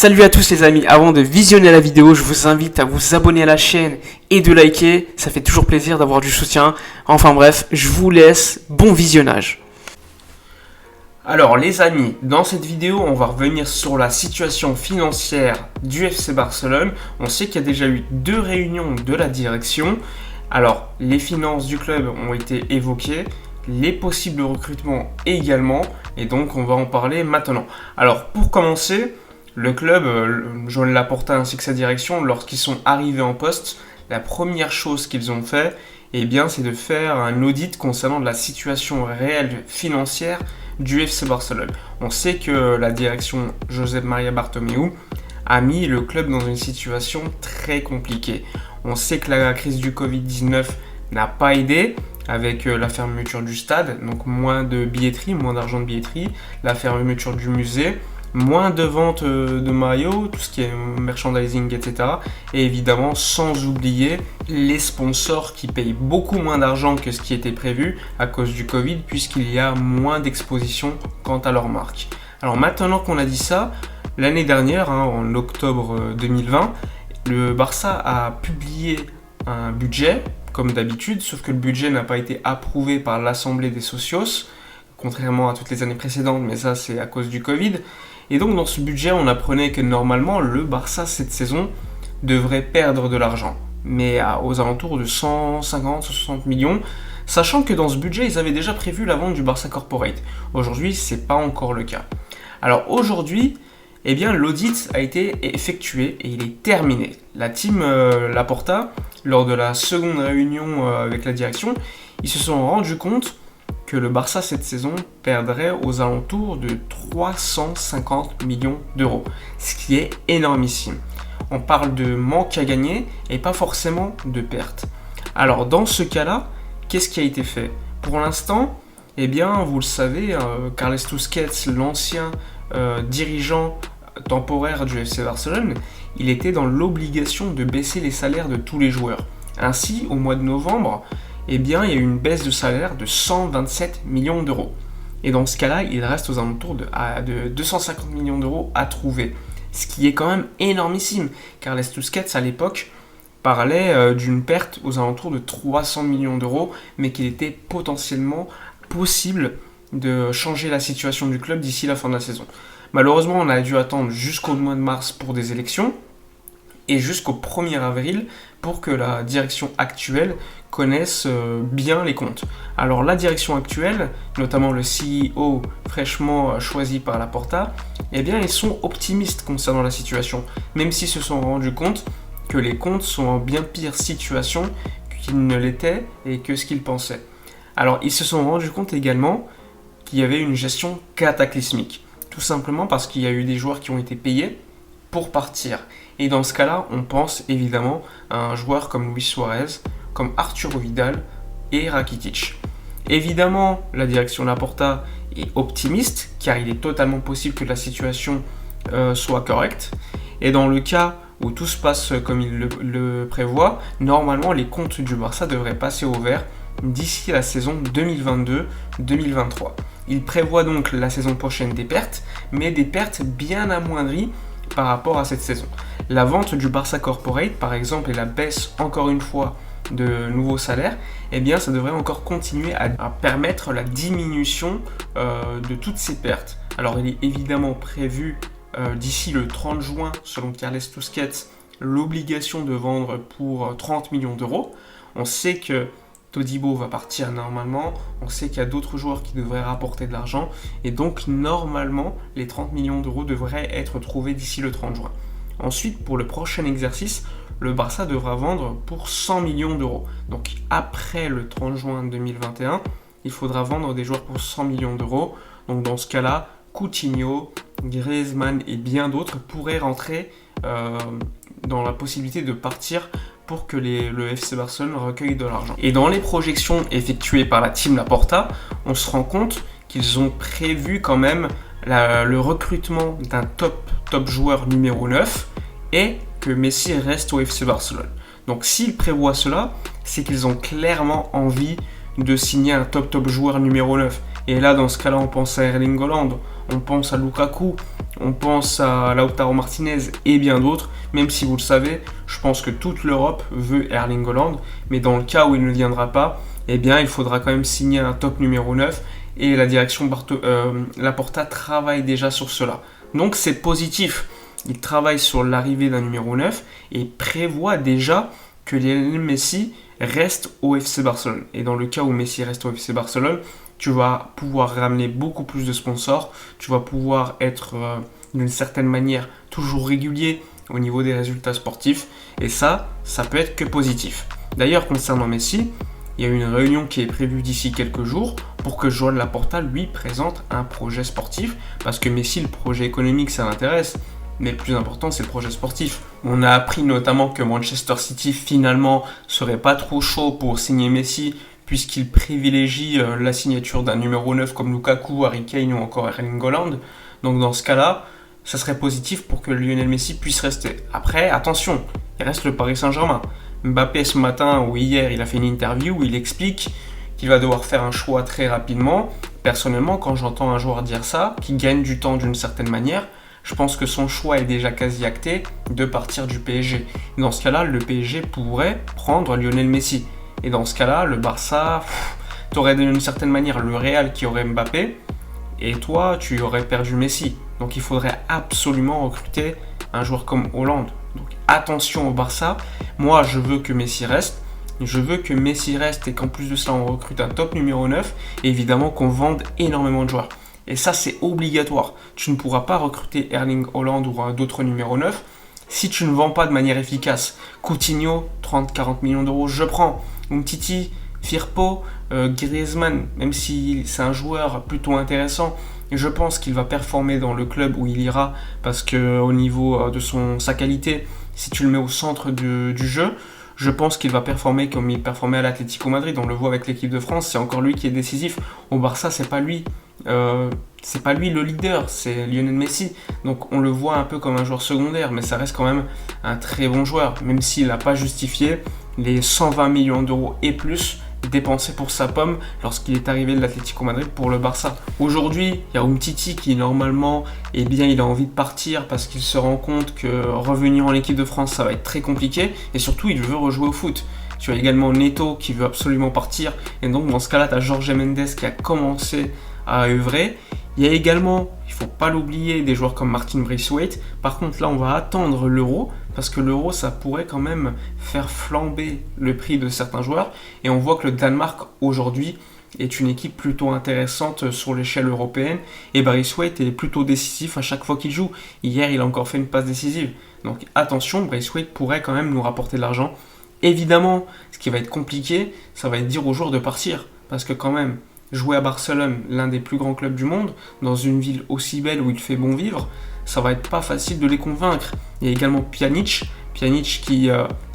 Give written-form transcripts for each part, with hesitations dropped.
Salut à tous les amis, avant de visionner la vidéo, je vous invite à vous abonner à la chaîne et de liker, ça fait toujours plaisir d'avoir du soutien. Enfin bref, je vous laisse, bon visionnage. Alors les amis, dans cette vidéo, on va revenir sur la situation financière du FC Barcelone. On sait qu'il y a déjà eu 2 réunions de la direction. Alors, les finances du club ont été évoquées, les possibles recrutements également, et donc on va en parler maintenant. Alors, pour commencer, le club, Joan Laporta ainsi que sa direction, lorsqu'ils sont arrivés en poste, la première chose qu'ils ont fait, c'est de faire un audit concernant la situation réelle financière du FC Barcelone. On sait que la direction Josep Maria Bartomeu a mis le club dans une situation très compliquée. On sait que la crise du Covid-19 n'a pas aidé avec la fermeture du stade, donc moins de billetterie, moins d'argent de billetterie, la fermeture du musée, moins de ventes de maillots, tout ce qui est merchandising, etc. Et évidemment, sans oublier les sponsors qui payent beaucoup moins d'argent que ce qui était prévu à cause du Covid, puisqu'il y a moins d'exposition quant à leur marque. Alors maintenant qu'on a dit ça, l'année dernière, en octobre 2020, le Barça a publié un budget, comme d'habitude, sauf que le budget n'a pas été approuvé par l'Assemblée des Socios, contrairement à toutes les années précédentes, mais ça c'est à cause du Covid. Et donc dans ce budget, on apprenait que normalement, le Barça cette saison devrait perdre de l'argent, mais aux alentours de 150-160 millions, sachant que dans ce budget, ils avaient déjà prévu la vente du Barça Corporate. Aujourd'hui, c'est pas encore le cas. Alors aujourd'hui, l'audit a été effectué et il est terminé. La team Laporta, lors de la seconde réunion avec la direction, ils se sont rendus compte que le Barça cette saison perdrait aux alentours de 350 millions d'euros, ce qui est énormissime. On parle de manque à gagner et pas forcément de perte. Alors dans ce cas-là, qu'est-ce qui a été fait? Pour l'instant, vous le savez, Carles Tusquets, l'ancien dirigeant temporaire du FC Barcelone, il était dans l'obligation de baisser les salaires de tous les joueurs. Ainsi, au mois de novembre, il y a eu une baisse de salaire de 127 millions d'euros. Et dans ce cas-là, il reste aux alentours de 250 millions d'euros à trouver. Ce qui est quand même énormissime. Carles Tusquets, à l'époque, parlait d'une perte aux alentours de 300 millions d'euros, mais qu'il était potentiellement possible de changer la situation du club d'ici la fin de la saison. Malheureusement, on a dû attendre jusqu'au mois de mars pour des élections et jusqu'au 1er avril pour que la direction actuelle connaisse bien les comptes. Alors la direction actuelle, notamment le CEO fraîchement choisi par Laporta, ils sont optimistes concernant la situation, même s'ils se sont rendus compte que les comptes sont en bien pire situation qu'ils ne l'étaient et que ce qu'ils pensaient. Alors ils se sont rendus compte également qu'il y avait une gestion cataclysmique. Tout simplement parce qu'il y a eu des joueurs qui ont été payés pour partir. Et dans ce cas-là, on pense évidemment à un joueur comme Luis Suarez, comme Arturo Vidal et Rakitic. Évidemment, la direction Laporta est optimiste, car il est totalement possible que la situation soit correcte. Et dans le cas où tout se passe comme il le prévoit, normalement les comptes du Barça devraient passer au vert d'ici la saison 2022-2023. Il prévoit donc la saison prochaine des pertes, mais des pertes bien amoindries par rapport à cette saison. La vente du Barça Corporate, par exemple, et la baisse, encore une fois, de nouveaux salaires, ça devrait encore continuer à permettre la diminution de toutes ces pertes. Alors, il est évidemment prévu d'ici le 30 juin, selon Carles Tusquets, l'obligation de vendre pour 30 millions d'euros. On sait que Todibo va partir normalement, on sait qu'il y a d'autres joueurs qui devraient rapporter de l'argent, et donc normalement, les 30 millions d'euros devraient être trouvés d'ici le 30 juin. Ensuite, pour le prochain exercice, le Barça devra vendre pour 100 millions d'euros. Donc après le 30 juin 2021, il faudra vendre des joueurs pour 100 millions d'euros. Donc dans ce cas-là, Coutinho, Griezmann et bien d'autres pourraient rentrer dans la possibilité de partir pour que le FC Barcelone recueille de l'argent. Et dans les projections effectuées par la team Laporta, on se rend compte qu'ils ont prévu quand même le recrutement d'un top joueur numéro 9 et que Messi reste au FC Barcelone. Donc s'ils prévoient cela, c'est qu'ils ont clairement envie de signer un top joueur numéro 9. Et là, dans ce cas-là, on pense à Erling Haaland, on pense à Lukaku, on pense à Lautaro Martinez et bien d'autres. Même si vous le savez, je pense que toute l'Europe veut Erling Haaland. Mais dans le cas où il ne viendra pas, eh bien, il faudra quand même signer un top numéro 9. Et la direction Laporta travaille déjà sur cela. Donc c'est positif. Il travaille sur l'arrivée d'un numéro 9 et prévoit déjà que Lionel Messi reste au FC Barcelone. Et dans le cas où Messi reste au FC Barcelone, tu vas pouvoir ramener beaucoup plus de sponsors, tu vas pouvoir être d'une certaine manière toujours régulier au niveau des résultats sportifs, et ça peut être que positif. D'ailleurs, concernant Messi, il y a une réunion qui est prévue d'ici quelques jours pour que Joan Laporta lui présente un projet sportif, parce que Messi, le projet économique, ça l'intéresse, mais le plus important, c'est le projet sportif. On a appris notamment que Manchester City, finalement, serait pas trop chaud pour signer Messi, puisqu'il privilégie la signature d'un numéro 9 comme Lukaku, Harry Kane ou encore Erling Haaland. Donc dans ce cas-là, ça serait positif pour que Lionel Messi puisse rester. Après, attention, il reste le Paris Saint-Germain. Mbappé, ce matin ou hier, il a fait une interview où il explique qu'il va devoir faire un choix très rapidement. Personnellement, quand j'entends un joueur dire ça, qui gagne du temps d'une certaine manière, je pense que son choix est déjà quasi acté de partir du PSG. Dans ce cas-là, le PSG pourrait prendre Lionel Messi. Et dans ce cas-là, le Barça, tu aurais d'une certaine manière le Real qui aurait Mbappé, et toi, tu aurais perdu Messi. Donc il faudrait absolument recruter un joueur comme Haaland. Donc attention au Barça. Moi, je veux que Messi reste. Je veux que Messi reste et qu'en plus de cela, on recrute un top numéro 9. Et évidemment qu'on vende énormément de joueurs. Et ça, c'est obligatoire. Tu ne pourras pas recruter Erling Haaland ou d'autres numéro 9 si tu ne vends pas de manière efficace. Coutinho, 30-40 millions d'euros, je prends. Umtiti, Firpo, Griezmann, même si c'est un joueur plutôt intéressant, je pense qu'il va performer dans le club où il ira, parce qu'au niveau de sa qualité, si tu le mets au centre du jeu, je pense qu'il va performer comme il performait à l'Atlético Madrid. On le voit avec l'équipe de France, c'est encore lui qui est décisif. Au Barça, c'est pas lui. C'est pas lui le leader, c'est Lionel Messi. Donc on le voit un peu comme un joueur secondaire, mais ça reste quand même un très bon joueur, même s'il n'a pas justifié les 120 millions d'euros et plus dépensés pour sa pomme lorsqu'il est arrivé de l'Atlético Madrid pour le Barça. Aujourd'hui, il y a Umtiti qui normalement, eh bien, il a envie de partir parce qu'il se rend compte que revenir en équipe de France, ça va être très compliqué, et surtout il veut rejouer au foot. Tu as également Neto qui veut absolument partir, et donc dans ce cas-là, tu as Jorge Mendes qui a commencé à œuvrer. Il y a également, il ne faut pas l'oublier, des joueurs comme Martin Braithwaite. Par contre, là, on va attendre l'Euro, parce que l'Euro, ça pourrait quand même faire flamber le prix de certains joueurs. Et on voit que le Danemark, aujourd'hui, est une équipe plutôt intéressante sur l'échelle européenne. Et Braithwaite est plutôt décisif à chaque fois qu'il joue. Hier, il a encore fait une passe décisive. Donc attention, Braithwaite pourrait quand même nous rapporter de l'argent. Évidemment, ce qui va être compliqué, ça va être dire aux joueurs de partir. Parce que quand même, jouer à Barcelone, l'un des plus grands clubs du monde, dans une ville aussi belle où il fait bon vivre, ça va être pas facile de les convaincre. Il y a également Pjanic qui...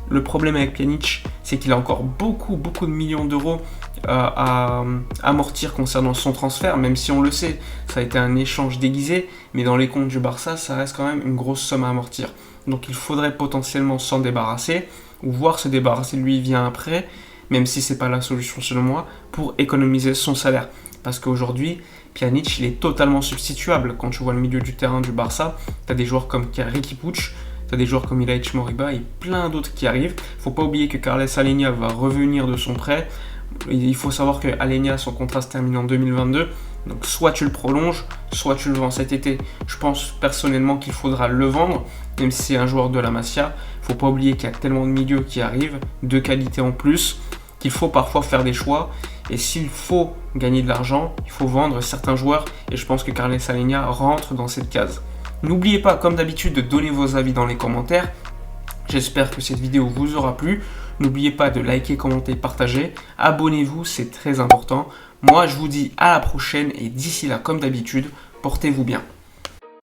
le problème avec Pjanic, c'est qu'il a encore beaucoup de millions d'euros à amortir concernant son transfert, même si on le sait, ça a été un échange déguisé, mais dans les comptes du Barça, ça reste quand même une grosse somme à amortir. Donc il faudrait potentiellement s'en débarrasser, ou voir se débarrasser de lui via un prêt, même si c'est pas la solution selon moi, pour économiser son salaire. Parce qu'aujourd'hui, Pjanic, il est totalement substituable. Quand tu vois le milieu du terrain du Barça, tu as des joueurs comme Riqui Puig, tu as des joueurs comme Ilaix Moriba et plein d'autres qui arrivent. Faut pas oublier que Carles Alenia va revenir de son prêt. Il faut savoir que Alenia, son contrat se termine en 2022. Donc soit tu le prolonges, soit tu le vends cet été. Je pense personnellement qu'il faudra le vendre, même si c'est un joueur de la Masia. Faut pas oublier qu'il y a tellement de milieux qui arrivent, de qualité en plus, qu'il faut parfois faire des choix. Et s'il faut gagner de l'argent, il faut vendre certains joueurs. Et je pense que Carles Alenia rentre dans cette case. N'oubliez pas, comme d'habitude, de donner vos avis dans les commentaires. J'espère que cette vidéo vous aura plu. N'oubliez pas de liker, commenter, partager. Abonnez-vous, c'est très important. Moi, je vous dis à la prochaine. Et d'ici là, comme d'habitude, portez-vous bien.